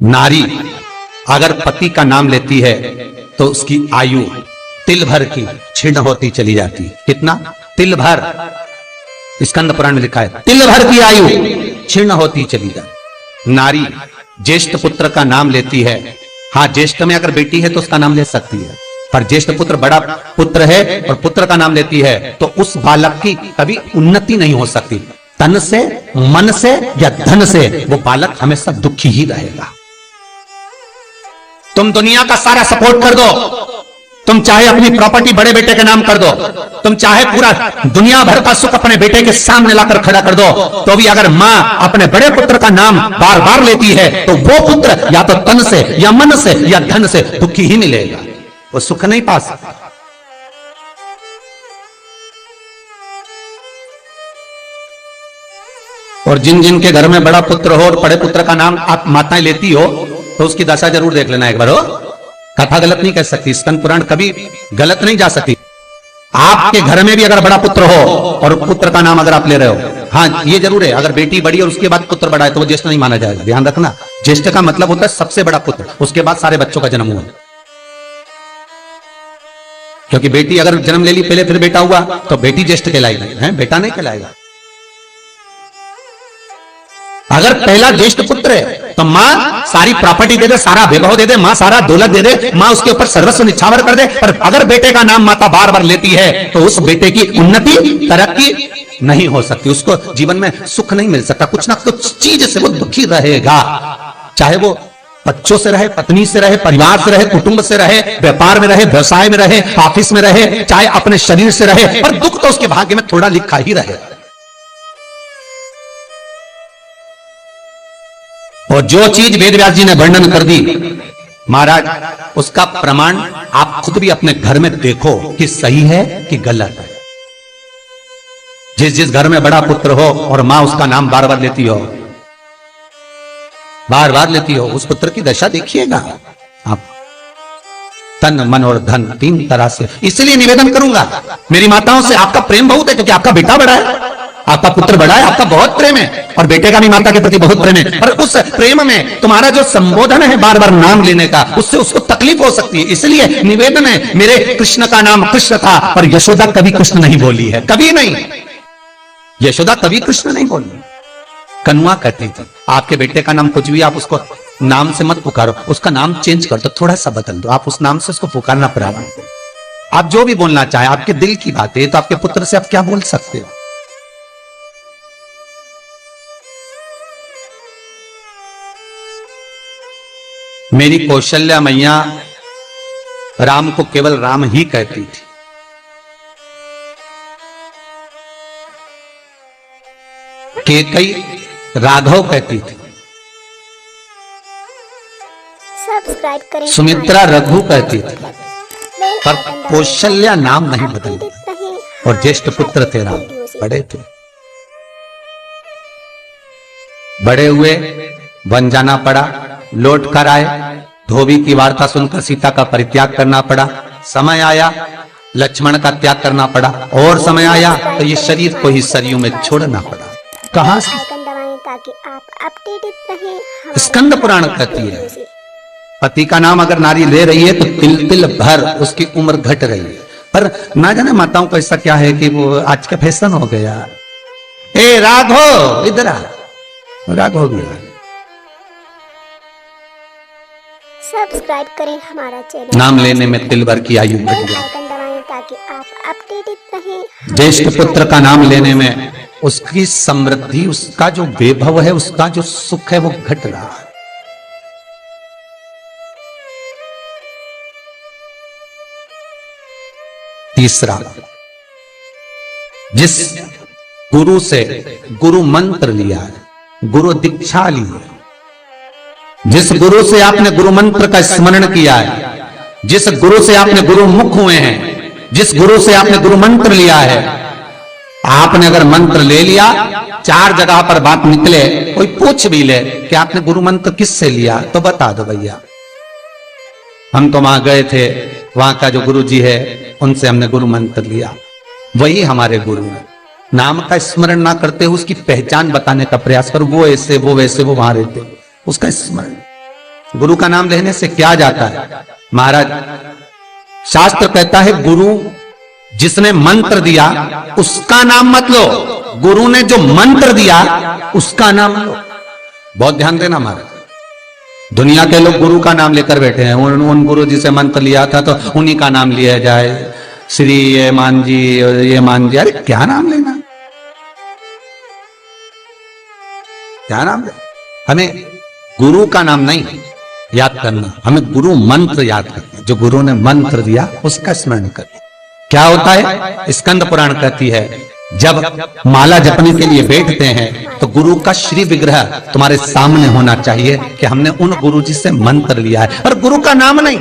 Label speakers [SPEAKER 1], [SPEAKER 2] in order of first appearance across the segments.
[SPEAKER 1] नारी अगर पति का नाम लेती है तो उसकी आयु तिल भर की क्षीण होती चली जाती है। कितना? तिल भर। स्कंद पुराण में लिखा है तिल भर की आयु क्षीण होती चली जाती। नारी ज्येष्ठ पुत्र का नाम लेती है, हाँ ज्येष्ठ में अगर बेटी है तो उसका नाम ले सकती है, पर ज्येष्ठ पुत्र बड़ा पुत्र है और पुत्र का नाम लेती है तो उस बालक की कभी उन्नति नहीं हो सकती। तन से, मन से या धन से वो बालक हमेशा दुखी ही रहेगा। तुम दुनिया का सारा सपोर्ट कर दो, तुम चाहे अपनी प्रॉपर्टी बड़े बेटे के नाम कर दो, तुम चाहे पूरा दुनिया भर का सुख अपने बेटे के सामने लाकर खड़ा कर दो, तो भी अगर मां अपने बड़े पुत्र का नाम बार बार लेती है तो वो पुत्र या तो तन से या मन से या धन से दुखी ही मिलेगा, वो सुख नहीं पा सकता। और जिन जिन के घर में बड़ा पुत्र हो और बड़े पुत्र का नाम आप माताएं लेती हो तो उसकी दशा जरूर देख लेना एक बार। हो कथा गलत नहीं कह सकती, स्कंद पुराण कभी गलत नहीं जा सकती। आपके घर में भी अगर बड़ा पुत्र हो और पुत्र का नाम अगर आप ले रहे हो, हाँ ये जरूर है अगर बेटी बड़ी और उसके बाद पुत्र बड़ा है तो वो ज्येष्ठ नहीं माना जाएगा। ध्यान रखना, ज्येष्ठ का मतलब होता है सबसे बड़ा पुत्र, उसके बाद सारे बच्चों का जन्म हुआ। क्योंकि बेटी अगर जन्म ले ली पहले फिर बेटा हुआ तो बेटी ज्येष्ठ कहलाएगी, है बेटा नहीं कहलाएगा। अगर पहला ज्येष्ठ पुत्र है तो मां सारी प्रॉपर्टी दे दे, सारा वैभव दे दे, मां सारा दौलत दे दे, मां उसके ऊपर सर्वस्व निछावर कर दे, पर अगर बेटे का नाम माता बार बार लेती है तो उस बेटे की उन्नति तरक्की नहीं हो सकती, उसको जीवन में सुख नहीं मिल सकता, कुछ ना कुछ चीज से वो दुखी रहेगा। चाहे वो बच्चों से रहे, पत्नी से रहे, परिवार से रहे, कुटुंब से रहे, व्यापार में रहे, व्यवसाय में रहे, ऑफिस में रहे, चाहे अपने शरीर से रहे, पर दुख तो उसके भाग्य में थोड़ा लिखा ही रहे। और जो चीज वेद व्यास जी ने वर्णन कर दी महाराज, उसका प्रमाण आप खुद भी अपने घर में देखो कि सही है कि गलत है। जिस जिस घर में बड़ा पुत्र हो और मां उसका नाम बार बार लेती हो, बार बार लेती हो, उस पुत्र की दशा देखिएगा आप। तन मन और धन तीन तरह से। इसलिए निवेदन करूंगा मेरी माताओं से, आपका प्रेम बहुत है क्योंकि आपका बेटा बड़ा है, आपका पुत्र बड़ा है, आपका बहुत प्रेम है और बेटे का भी माता के प्रति बहुत प्रेम है, पर उस प्रेम में तुम्हारा जो संबोधन है बार बार नाम लेने का, उससे उसको तकलीफ हो सकती है। इसलिए निवेदन है, मेरे कृष्ण का नाम कृष्ण था पर यशोदा कभी कृष्ण नहीं बोली है, कभी नहीं। यशोदा कभी कृष्ण नहीं बोली, कन्वा कहती थी। आपके बेटे का नाम कुछ भी, आप उसको नाम से मत पुकारो, उसका नाम चेंज कर दो, थोड़ा सा बदल दो, आप उस नाम से उसको पुकारना प्रारंभ करो। आप जो भी बोलना चाहे, आपके दिल की बात है, तो आपके पुत्र से आप क्या बोल सकते हो। मेरी कौशल्या मैया राम को केवल राम ही कहती थी। केकई राघव कहती थी,
[SPEAKER 2] सब्सक्राइब करें।
[SPEAKER 1] सुमित्रा रघु कहती थी, पर कौशल्या नाम नहीं बदली। और ज्येष्ठ पुत्र थे राम, बड़े थे, बड़े हुए, वन जाना पड़ा, लौट कर आए, धोबी की वार्ता सुनकर सीता का परित्याग करना पड़ा, समय आया लक्ष्मण का त्याग करना पड़ा, और समय आया तो ये शरीर को ही सरयू में छोड़ना पड़ा। कहां से?
[SPEAKER 2] ताकि आप अपडेटेड रहें।
[SPEAKER 1] स्कंद पुराण कहती है पति का नाम अगर नारी ले रही है तो तिल तिल भर उसकी उम्र घट रही है। पर ना जाने माताओं को ऐसा क्या है कि वो आज का फैशन हो गया, ए राघव इधर आ, राघव गया।
[SPEAKER 2] सब्सक्राइब करें हमारा चैनल।
[SPEAKER 1] नाम लेने में तिल भर की आयु घट गई।
[SPEAKER 2] ताकि आप अपडेटेड रहें।
[SPEAKER 1] ज्येष्ठ पुत्र का नाम लेने में उसकी समृद्धि, उसका जो वैभव है, उसका जो सुख है वो घट रहा है। तीसरा, जिस गुरु से गुरु मंत्र लिया है, गुरु दीक्षा ली है, जिस गुरु से आपने गुरु मंत्र का स्मरण किया है, जिस गुरु से आपने गुरु मुख हुए हैं, जिस गुरु से आपने गुरु मंत्र लिया है, आपने अगर मंत्र ले लिया, चार जगह पर बात निकले, कोई पूछ भी ले कि आपने गुरु मंत्र किससे लिया, तो बता दो भैया हम तो वहां गए थे, वहां का जो गुरु जी है उनसे हमने गुरु मंत्र लिया, वही हमारे गुरु है। नाम का स्मरण ना करते हुए उसकी पहचान बताने का प्रयास करो, वो ऐसे वो वैसे वो वहां रहते, उसका स्मरण। गुरु का नाम लेने से क्या जाता है महाराज? शास्त्र कहता है गुरु जिसने मंत्र दिया उसका नाम मत लो, गुरु ने जो मंत्र दिया उसका नाम लो। बहुत ध्यान देना महाराज। दुनिया के लोग गुरु का नाम लेकर बैठे हैं, उन गुरु जी से मंत्र लिया था तो उन्हीं का नाम लिया जाए, श्री ये मान जी ये मान जी। अरे क्या नाम लेना, क्या नाम ले? हमें गुरु का नाम नहीं याद करना, हमें गुरु मंत्र याद करना। जो गुरु ने मंत्र दिया उसका स्मरण करना। क्या होता है? स्कंद पुराण कहती है जब माला जपने के लिए बैठते हैं तो गुरु का श्री विग्रह तुम्हारे सामने होना चाहिए कि हमने उन गुरु जी से मंत्र लिया है, और गुरु का नाम नहीं।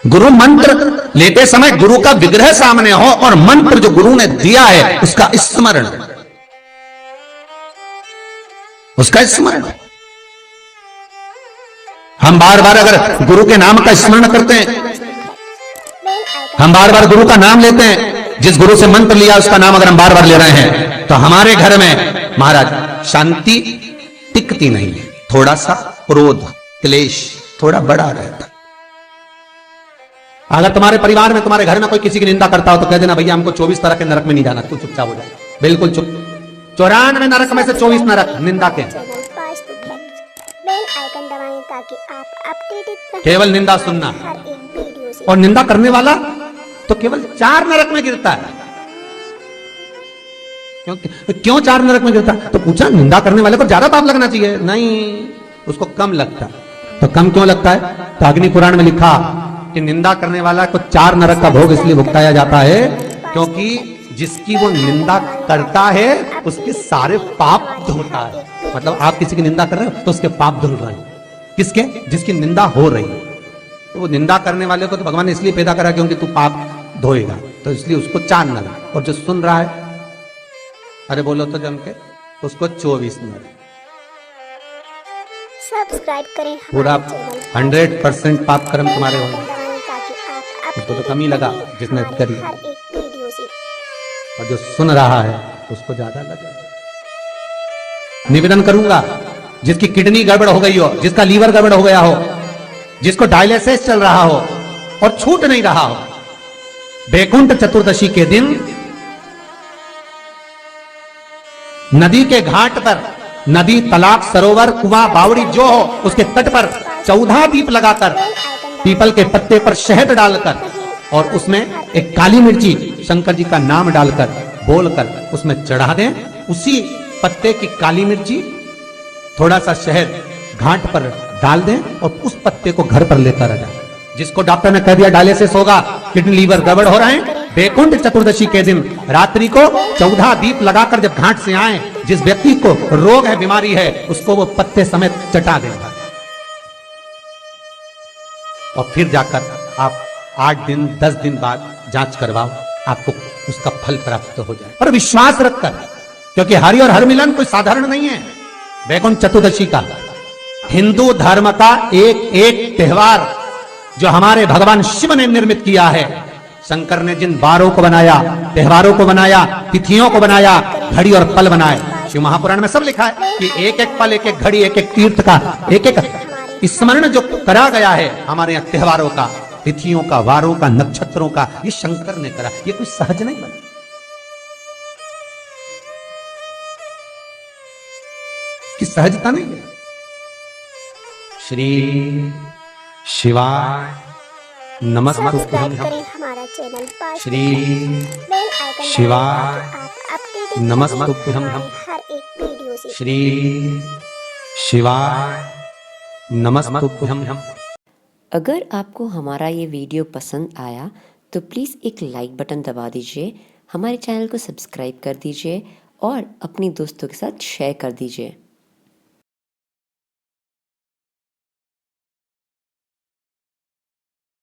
[SPEAKER 1] गुरु मंत्र लेते समय गुरु का विग्रह सामने हो और मंत्र जो गुरु ने दिया है उसका स्मरण, उसका स्मरण। हम बार बार अगर गुरु के नाम का स्मरण करते हैं, हम बार बार गुरु का नाम लेते हैं, जिस गुरु से मंत्र लिया उसका नाम अगर हम बार बार ले रहे हैं तो हमारे घर में महाराज शांति टिकती नहीं है। थोड़ा सा क्रोध क्लेश थोड़ा बड़ा रहता है। अगर तुम्हारे परिवार में तुम्हारे घर में कोई किसी की निंदा करता हो तो कह देना भैया हमको 24 तरह के नरक में नहीं जाना, तू चुपचाप हो जाए। बिल्कुल चुप। 94 नरक में से 24 नरक निंदा के।
[SPEAKER 2] बेल आइकन दबाएं ताकि आप अपडेटेड रहें
[SPEAKER 1] केवल निंदा सुनना,
[SPEAKER 2] हर एक वीडियो से।
[SPEAKER 1] और निंदा करने वाला तो केवल 4 नरक में गिरता है। क्यों 4 नरक में गिरता? तो पूछा निंदा करने वाले को ज्यादा पाप लगना चाहिए, नहीं उसको कम लगता। तो कम क्यों लगता है? तो अग्नि पुराण में लिखा कि निंदा करने वाला को 4 नरक का भोग इसलिए भुगताया जाता है क्योंकि जिसकी वो निंदा करता है उसके सारे पाप धुलता है। मतलब आप किसी की निंदा कर रहे हो तो उसके पाप धुल रहे हैं। किसके? जिसकी निंदा हो रही है। तो वो निंदा करने वाले को तो भगवान ने इसलिए पैदा करा क्योंकि तू पाप धोएगा, तो इसलिए उसको 4 नरक। और जो सुन रहा है, अरे बोलो तो जम के, उसको 24 नरक।
[SPEAKER 2] सब्सक्राइब करें
[SPEAKER 1] पूरा
[SPEAKER 2] हमारे चैनल
[SPEAKER 1] 100% पाप कर्म तुम्हारे
[SPEAKER 2] बेल
[SPEAKER 1] होंगे।
[SPEAKER 2] आइकन दबाएं ताकि आप
[SPEAKER 1] उसको तो कम ही लगा जिसने
[SPEAKER 2] हमारी
[SPEAKER 1] करी,
[SPEAKER 2] हर एक वीडियो से।
[SPEAKER 1] और जो सुन रहा है उसको ज्यादा लगा। निवेदन करूंगा जिसकी किडनी गड़बड़ हो गई हो, जिसका लीवर गड़बड़ हो गया हो, जिसको डायलिसिस चल रहा हो और छूट नहीं रहा हो, बैकुंठ चतुर्दशी के दिन नदी के घाट पर, नदी तालाब सरोवर कुआं बावड़ी जो हो उसके तट पर 14 दीप लगाकर, पीपल के पत्ते पर शहद डालकर और उसमें एक काली मिर्ची शंकर जी का नाम डालकर बोलकर उसमें चढ़ा दें। उसी पत्ते की काली मिर्ची थोड़ा सा शहद घाट पर डाल दें और उस पत्ते को घर पर लेकर आ जाए। जिसको डॉक्टर ने कह दिया डायलिसिस होगा, किडनी लीवर गड़बड़ हो रहे हैं, बैकुंठ चतुर्दशी के दिन रात्रि को 14 दीप लगाकर जब घाट से आए, जिस व्यक्ति को रोग है बीमारी है उसको वो पत्ते समेत चटा देगा और फिर जाकर आप 8 दिन 10 दिन बाद जांच करवाओ, आपको उसका फल प्राप्त हो जाए। और विश्वास रखकर, क्योंकि हरि और हर मिलन कोई साधारण नहीं है। बैकुंठ चतुर्दशी का हिंदू धर्म का एक त्योहार जो हमारे भगवान शिव ने निर्मित किया है। शंकर ने जिन वारों को बनाया, त्योहारों को बनाया, तिथियों को बनाया, घड़ी और पल बनाए, शिव महापुराण में सब लिखा है कि एक एक पल, एक एक घड़ी, एक एक तीर्थ का एक एक स्मरण जो करा गया है हमारे यहाँ त्योहारों का, तिथियों का, वारों का, नक्षत्रों का, ये शंकर ने करा। ये कोई सहज नहीं बना, की सहजता नहीं है। श्री शिवाय नमस्ते।
[SPEAKER 2] सब्सक्राइब करें हमारा चैनल
[SPEAKER 1] श्री
[SPEAKER 2] बेल आइकन
[SPEAKER 1] शिवाय
[SPEAKER 2] दबाएं ताकि आप अपडेटेड
[SPEAKER 1] नमस्ते।
[SPEAKER 2] रहें हर एक वीडियो से।
[SPEAKER 1] श्री शिवाय नमस्ते।
[SPEAKER 3] अगर आपको हमारा ये वीडियो पसंद आया तो प्लीज़ एक लाइक बटन दबा दीजिए, हमारे चैनल को सब्सक्राइब कर दीजिए और अपनी दोस्तों के साथ शेयर कर दीजिए।